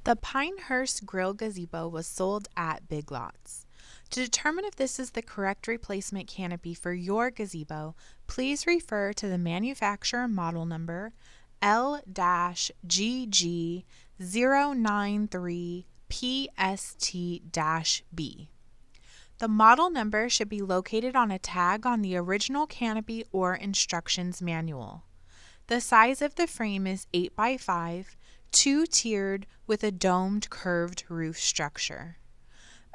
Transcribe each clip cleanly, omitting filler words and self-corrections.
The Pinehurst Grill Gazebo was sold at Big Lots. To determine if this is the correct replacement canopy for your gazebo, please refer to the manufacturer model number L-GG093PST-B. The model number should be located on a tag on the original canopy or instructions manual. The size of the frame is 8 by 5, two-tiered with a domed curved roof structure.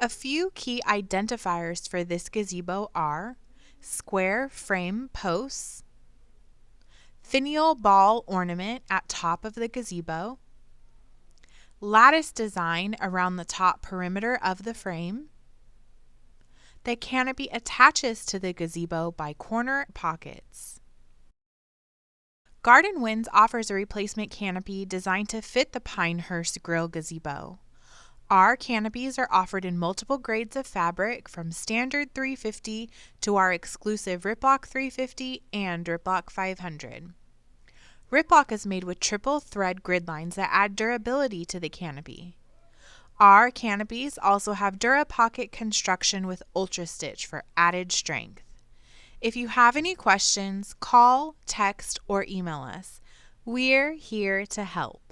A few key identifiers for this gazebo are square frame posts, finial ball ornament at top of the gazebo, lattice design around the top perimeter of the frame. The canopy attaches to the gazebo by corner pockets. Garden Winds offers a replacement canopy designed to fit the Pinehurst Grill Gazebo. Our canopies are offered in multiple grades of fabric from standard 350 to our exclusive Riplock 350 and Riplock 500. Riplock is made with triple thread grid lines that add durability to the canopy. Our canopies also have DuraPocket construction with Ultra Stitch for added strength. If you have any questions, call, text, or email us. We're here to help.